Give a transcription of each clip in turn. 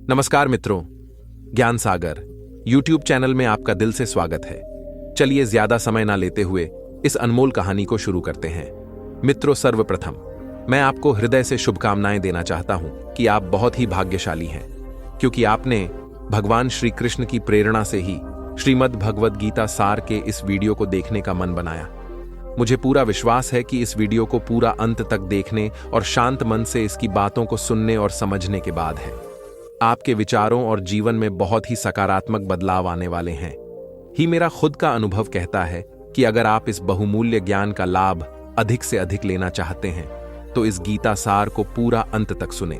नमस्कार मित्रों, ज्ञान सागर YouTube चैनल में आपका दिल से स्वागत है। चलिए ज्यादा समय ना लेते हुए इस अनमोल कहानी को शुरू करते हैं। मित्रों, सर्वप्रथम मैं आपको हृदय से शुभकामनाएं देना चाहता हूं कि आप बहुत ही भाग्यशाली हैं, क्योंकि आपने भगवान श्री कृष्ण की प्रेरणा से ही श्रीमद् भगवद गीता सार के इस वीडियो को देखने का मन बनाया। मुझे पूरा विश्वास है कि इस वीडियो को पूरा अंत तक देखने और शांत मन से इसकी बातों को सुनने और समझने के बाद है आपके विचारों और जीवन में बहुत ही सकारात्मक बदलाव आने वाले हैं। ही मेरा खुद का अनुभव कहता है कि अगर आप इस बहुमूल्य ज्ञान का लाभ अधिक से अधिक लेना चाहते हैं तो इस गीता सार को पूरा अंत तक सुने।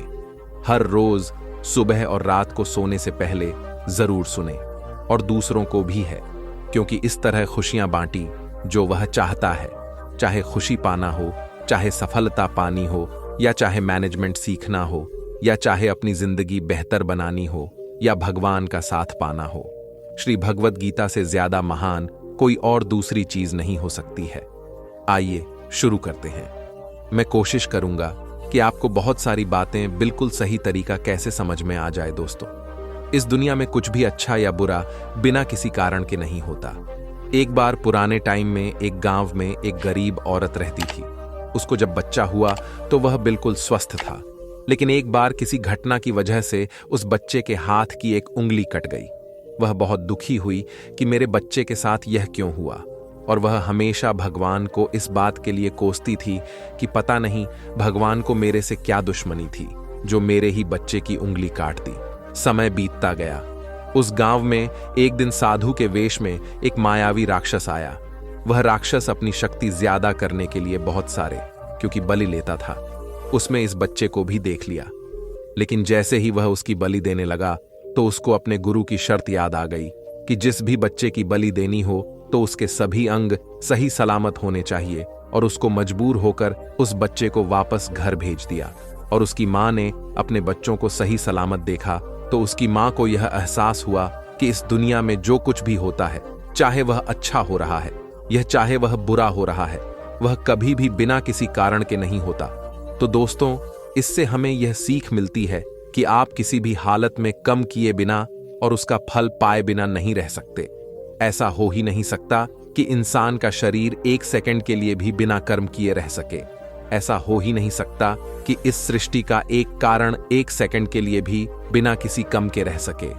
हर रोज सुबह और रात को सोने से पहले जरूर सुने और दूसरों को भी है, क्योंकि इस तरह खुशियां बांटी जो वह चाहता है, चाहे खुशी पाना हो, चाहे सफलता पानी हो, या चाहे मैनेजमेंट सीखना हो, या चाहे अपनी जिंदगी बेहतर बनानी हो, या भगवान का साथ पाना हो। श्री भगवद गीता से ज्यादा महान कोई और दूसरी चीज नहीं हो सकती है। आइए शुरू करते हैं। मैं कोशिश करूंगा कि आपको बहुत सारी बातें बिल्कुल सही तरीका कैसे समझ में आ जाए। दोस्तों, इस दुनिया में कुछ भी अच्छा या बुरा बिना किसी कारण के नहीं होता। एक बार पुराने टाइम में एक गांव में एक गरीब औरत रहती थी। उसको जब बच्चा हुआ तो वह बिल्कुल स्वस्थ था, लेकिन एक बार किसी घटना की वजह से उस बच्चे के हाथ की एक उंगली कट गई। वह बहुत दुखी हुई कि मेरे बच्चे के साथ यह क्यों हुआ, और वह हमेशा भगवान को इस बात के लिए कोसती थी कि पता नहीं भगवान को मेरे से क्या दुश्मनी थी जो मेरे ही बच्चे की उंगली काट दी। समय बीतता गया। उस गांव में एक दिन साधु के वेश में एक मायावी राक्षस आया। वह राक्षस अपनी शक्ति ज्यादा करने के लिए बहुत सारे क्योंकि बलि लेता था, उसमें इस बच्चे को भी देख लिया। लेकिन जैसे ही वह उसकी बलि देने लगा तो उसको अपने गुरु की शर्त याद आ गई कि जिस भी बच्चे की बलि देनी हो तो उसके सभी अंग सही सलामत होने चाहिए, और उसको मजबूर होकर उस बच्चे को वापस घर भेज दिया। और उसकी मां ने अपने बच्चों को सही सलामत देखा तो उसकी मां को यह एहसास हुआ कि इस दुनिया में जो कुछ भी होता है, चाहे वह अच्छा हो रहा है यह चाहे वह बुरा हो रहा है, वह कभी भी बिना किसी कारण के नहीं होता। तो दोस्तों, इससे हमें यह सीख मिलती है कि आप किसी भी हालत में कम किए बिना और उसका फल पाए बिना नहीं रह सकते। ऐसा हो ही नहीं सकता कि इंसान का शरीर एक सेकंड के लिए भी बिना कर्म किए रह सके। ऐसा हो ही नहीं सकता कि इस सृष्टि का एक कारण एक सेकंड के लिए भी बिना किसी कम के रह सके।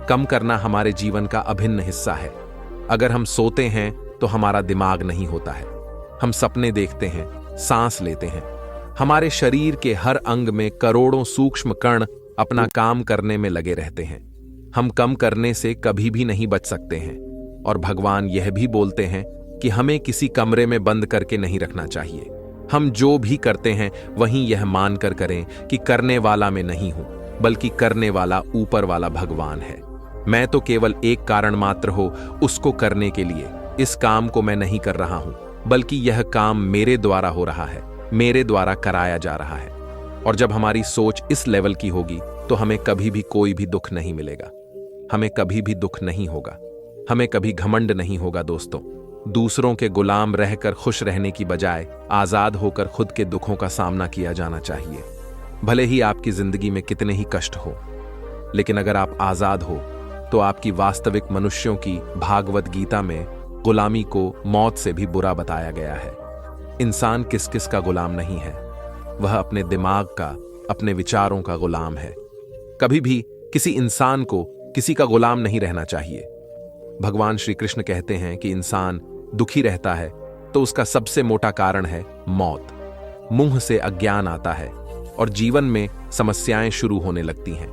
कम करना हमारे जीवन का अभिन्न हिस्सा है। अगर हम सोते हैं तो हमारा दिमाग नहीं होता है। हम सपने देखते हैं, सांस लेते हैं। हमारे शरीर के हर अंग में करोड़ों सूक्ष्म कण अपना काम करने में लगे रहते हैं। हम कम करने से कभी भी नहीं बच सकते हैं। और भगवान यह भी बोलते हैं कि हमें किसी कमरे में बंद करके नहीं रखना चाहिए। हम जो भी करते हैं वहीं यह मानकर करें कि करने वाला मैं नहीं हूं, बल्कि करने वाला ऊपर वाला भगवान है। मैं तो केवल एक कारण मात्र हो उसको करने के लिए। इस काम को मैं नहीं कर रहा हूं, बल्कि यह काम मेरे द्वारा हो रहा है, मेरे द्वारा कराया जा रहा है। और जब हमारी सोच इस लेवल की होगी तो हमें कभी भी कोई भी दुख नहीं मिलेगा। हमें कभी भी दुख नहीं होगा। हमें कभी घमंड नहीं होगा। दोस्तों, दूसरों के गुलाम रहकर खुश रहने की बजाय आजाद होकर खुद के दुखों का सामना किया जाना चाहिए। भले ही आपकी जिंदगी में कितने ही कष्ट हो, लेकिन अगर आप आजाद हो तो आपकी वास्तविक मनुष्यों की भागवत गीता में गुलामी को मौत से भी बुरा बताया गया है। इंसान किस किस का गुलाम नहीं है, वह अपने दिमाग का, अपने विचारों का गुलाम है। कभी भी किसी इंसान को किसी का गुलाम नहीं रहना चाहिए। भगवान श्री कृष्ण कहते हैं कि इंसान दुखी रहता है तो उसका सबसे मोटा कारण है मौत। मुंह से अज्ञान आता है और जीवन में समस्याएं शुरू होने लगती हैं।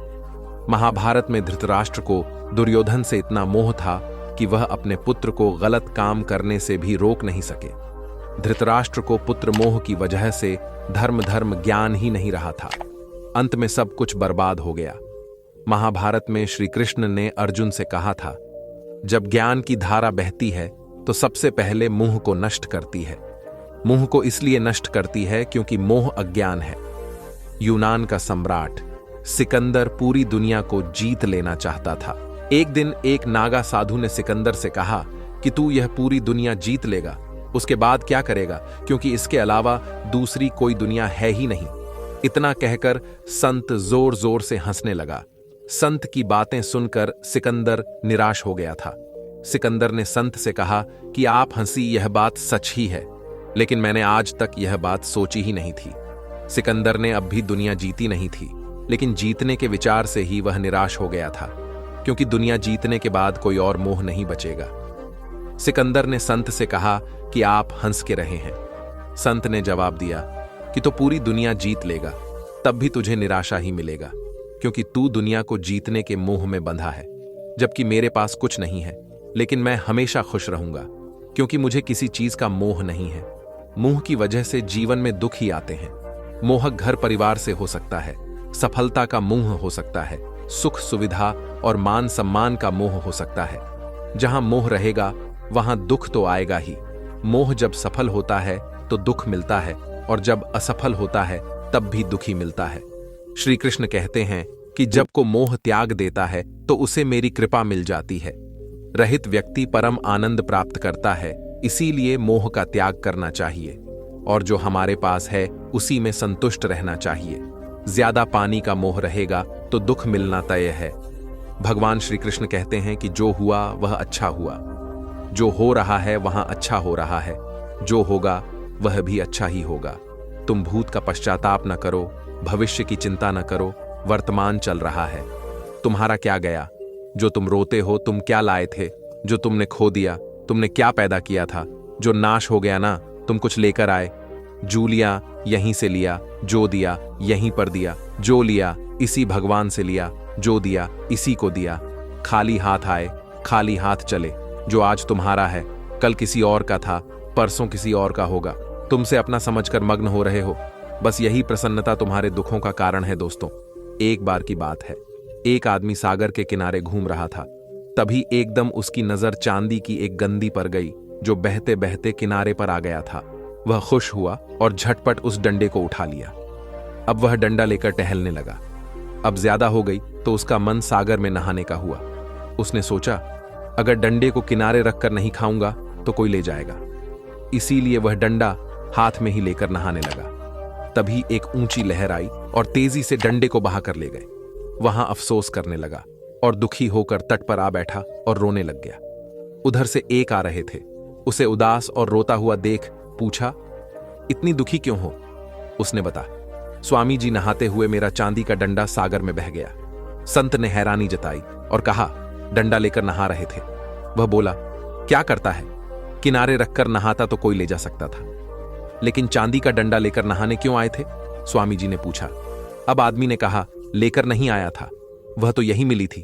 महाभारत में धृतराष्ट्र को दुर्योधन से इतना मोह था कि वह अपने पुत्र को गलत काम करने से भी रोक नहीं सके। धृतराष्ट्र को पुत्र मोह की वजह से धर्म ज्ञान ही नहीं रहा था। अंत में सब कुछ बर्बाद हो गया। महाभारत में श्री कृष्ण ने अर्जुन से कहा था, जब ज्ञान की धारा बहती है तो सबसे पहले मुंह को नष्ट करती है। मुंह को इसलिए नष्ट करती है क्योंकि मोह अज्ञान है। यूनान का सम्राट सिकंदर पूरी दुनिया को जीत लेना चाहता था। एक दिन एक नागा साधु ने सिकंदर से कहा कि तू यह पूरी दुनिया जीत लेगा, उसके बाद क्या करेगा, क्योंकि इसके अलावा दूसरी कोई दुनिया है ही नहीं। इतना कहकर संत जोर जोर से हंसने लगा। संत की बातें सुनकर सिकंदर निराश हो गया था। सिकंदर ने संत से कहा कि आप हंसी, यह बात सच ही है, लेकिन मैंने आज तक यह बात सोची ही नहीं थी। सिकंदर ने अब भी दुनिया जीती नहीं थी, लेकिन जीतने के विचार से ही वह निराश हो गया था, क्योंकि दुनिया जीतने के बाद कोई और मोह नहीं बचेगा। सिकंदर ने संत से कहा कि आप हंस के रहे हैं। संत ने जवाब दिया कि तो पूरी दुनिया जीत लेगा, तब भी तुझे निराशा ही मिलेगा, क्योंकि तू दुनिया को जीतने के मोह में बंधा है, जबकि मेरे पास कुछ नहीं है, लेकिन मैं हमेशा खुश रहूंगा, क्योंकि मुझे किसी चीज का मोह नहीं है। मोह की वजह से जीवन में दुख ही आते हैं। मोह घर परिवार से हो सकता है, सफलता का मोह हो सकता है, सुख सुविधा और मान सम्मान का मोह हो सकता है। जहां मोह रहेगा वहां दुख तो आएगा ही। मोह जब सफल होता है तो दुख मिलता है, और जब असफल होता है तब भी दुखी मिलता है। श्री कृष्ण कहते हैं कि जब को मोह त्याग देता है तो उसे मेरी कृपा मिल जाती है। रहित व्यक्ति परम आनंद प्राप्त करता है, इसीलिए मोह का त्याग करना चाहिए, और जो हमारे पास है उसी में संतुष्ट रहना चाहिए। ज्यादा पानी का मोह रहेगा तो दुख मिलना तय है। भगवान श्री कृष्ण कहते हैं कि जो हुआ वह अच्छा हुआ, जो हो रहा है वहां अच्छा हो रहा है, जो होगा वह भी अच्छा ही होगा। तुम भूत का पश्चाताप न करो, भविष्य की चिंता न करो, वर्तमान चल रहा है। तुम्हारा क्या गया? जो तुम रोते हो, तुम क्या लाए थे? जो तुमने खो दिया, तुमने क्या पैदा किया था? जो नाश हो गया ना, तुम कुछ लेकर आए। जो लिया यहीं से लिया, जो दिया यहीं पर दिया, जो लिया इसी भगवान से लिया, जो दिया इसी को दिया। खाली हाथ आए, खाली हाथ चले। जो आज तुम्हारा है कल किसी और का था, परसों किसी और का होगा। तुमसे अपना समझकर मग्न हो रहे हो, बस यही प्रसन्नता तुम्हारे दुखों का कारण है। दोस्तों, एक बार की बात है, एक आदमी सागर के किनारे घूम रहा था। तभी एकदम उसकी नजर चांदी की एक गंदी पर गई, जो बहते बहते किनारे पर आ गया था। वह खुश हुआ और झटपट उस डंडे को उठा लिया। अब वह डंडा लेकर टहलने लगा। अब ज्यादा हो गई तो उसका मन सागर में नहाने का हुआ। उसने सोचा, अगर डंडे को किनारे रखकर नहीं खाऊंगा तो कोई ले जाएगा। इसीलिए वह डंडा हाथ में ही लेकर नहाने लगा। तभी एक ऊंची लहर आई और तेजी से डंडे को बहाकर ले गए। वहां अफसोस करने लगा और दुखी होकर तट पर आ बैठा और रोने लग गया। उधर से एक आ रहे थे। उसे उदास और रोता हुआ देख पूछा, इतनी दुखी क्यों हो? उसने बता, स्वामी जी नहाते हुए मेरा चांदी का डंडा सागर में बह गया। संत ने हैरानी जताई और कहा, डंडा लेकर नहा रहे थे? वह बोला, क्या करता है, किनारे रखकर नहाता तो कोई ले जा सकता था, लेकिन चांदी का डंडा लेकर नहाने क्यों आए थे? स्वामी जी ने पूछा। अब आदमी ने कहा, लेकर नहीं आया था, वह तो यही मिली थी।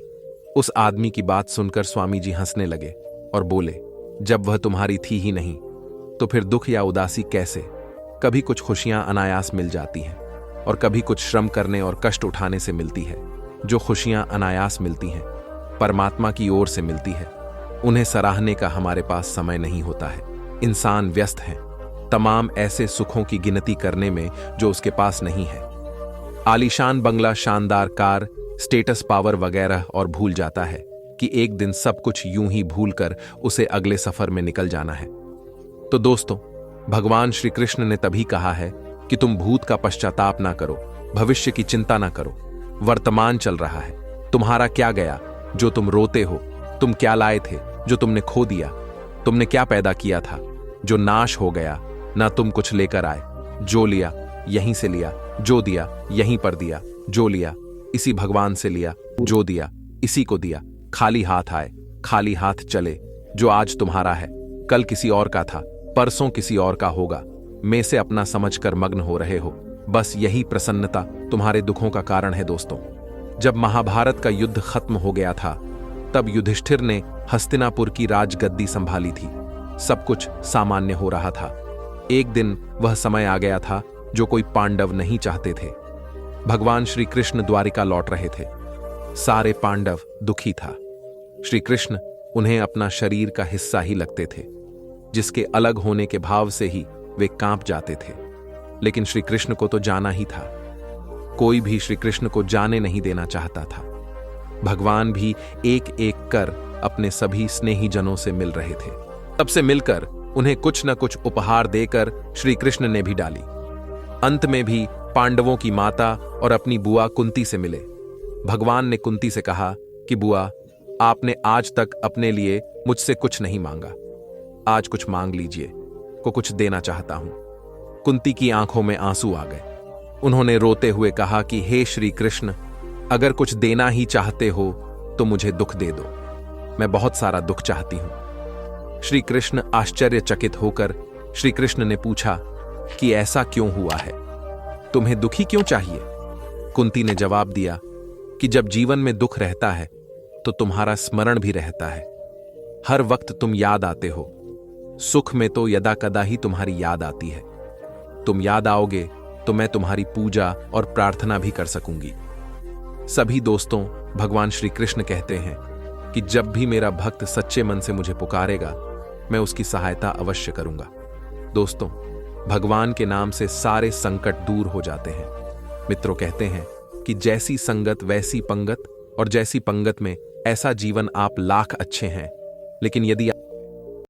उस आदमी की बात सुनकर स्वामी जी हंसने लगे और बोले, जब वह तुम्हारी थी ही नहीं तो फिर दुख या उदासी कैसे? कभी कुछ खुशियां अनायास मिल जाती हैं और कभी कुछ श्रम करने और कष्ट उठाने से मिलती है। जो खुशियां अनायास मिलती हैं परमात्मा की ओर से मिलती है, उन्हें सराहने का हमारे पास समय नहीं होता है। इंसान व्यस्त है तमाम ऐसे सुखों की गिनती करने में जो उसके पास नहीं है। आलीशान बंगला, शानदार कार, स्टेटस, पावर वगैरह, और भूल जाता है कि एक दिन सब कुछ यूं ही भूलकर उसे अगले सफर में निकल जाना है। तो दोस्तों, भगवान श्री कृष्ण ने तभी कहा है कि तुम भूत का पश्चाताप ना करो, भविष्य की चिंता ना करो, वर्तमान चल रहा है। तुम्हारा क्या गया जो तुम रोते हो? तुम क्या लाए थे जो तुमने खो दिया? तुमने क्या पैदा किया था जो नाश हो गया? ना तुम कुछ लेकर आए। जो लिया यहीं से लिया, जो दिया यहीं पर दिया, जो लिया इसी भगवान से लिया, जो दिया इसी को दिया। खाली हाथ आए, खाली हाथ चले। जो आज तुम्हारा है कल किसी और का था, परसों किसी और का होगा। में से अपना समझकर मग्न हो रहे हो, बस यही प्रसन्नता तुम्हारे दुखों का कारण है। दोस्तों, जब महाभारत का युद्ध खत्म हो गया था तब युधिष्ठिर ने हस्तिनापुर की राजगद्दी संभाली थी। सब कुछ सामान्य हो रहा था। एक दिन वह समय आ गया था जो कोई पांडव नहीं चाहते थे। भगवान श्री कृष्ण द्वारिका लौट रहे थे। सारे पांडव दुखी था। श्री कृष्ण उन्हें अपना शरीर का हिस्सा ही लगते थे, जिसके अलग होने के भाव से ही वे कांप जाते थे। लेकिन श्री कृष्ण को तो जाना ही था। कोई भी श्री कृष्ण को जाने नहीं देना चाहता था। भगवान भी एक एक कर अपने सभी स्नेही जनों से मिल रहे थे। तब से मिलकर उन्हें कुछ न कुछ उपहार देकर श्री कृष्ण ने भी डाली। अंत में भी पांडवों की माता और अपनी बुआ कुंती से मिले। भगवान ने कुंती से कहा कि बुआ, आपने आज तक अपने लिए मुझसे कुछ नहीं मांगा, आज कुछ मांग लीजिए, को कुछ देना चाहता हूं। कुंती की आंखों में आंसू आ गए। उन्होंने रोते हुए कहा कि हे श्री कृष्ण, अगर कुछ देना ही चाहते हो तो मुझे दुख दे दो, मैं बहुत सारा दुख चाहती हूं। श्री कृष्ण आश्चर्यचकित होकर श्री कृष्ण ने पूछा कि ऐसा क्यों हुआ है, तुम्हें दुखी क्यों चाहिए? कुंती ने जवाब दिया कि जब जीवन में दुख रहता है तो तुम्हारा स्मरण भी रहता है, हर वक्त तुम याद आते हो। सुख में तो यदा कदा ही तुम्हारी याद आती है, तुम याद आओगे तो मैं तुम्हारी पूजा और प्रार्थना भी कर सकूंगी। सभी दोस्तों, भगवान श्री कृष्ण कहते हैं कि जब भी मेरा भक्त सच्चे मन से मुझे पुकारेगा, मैं उसकी सहायता अवश्य करूंगा। दोस्तों, भगवान के नाम से सारे संकट दूर हो जाते हैं। मित्रों कहते हैं कि जैसी संगत वैसी पंगत, और जैसी पंगत में ऐसा जीवन आप लाख अच्छे हैं, लेकिन यदि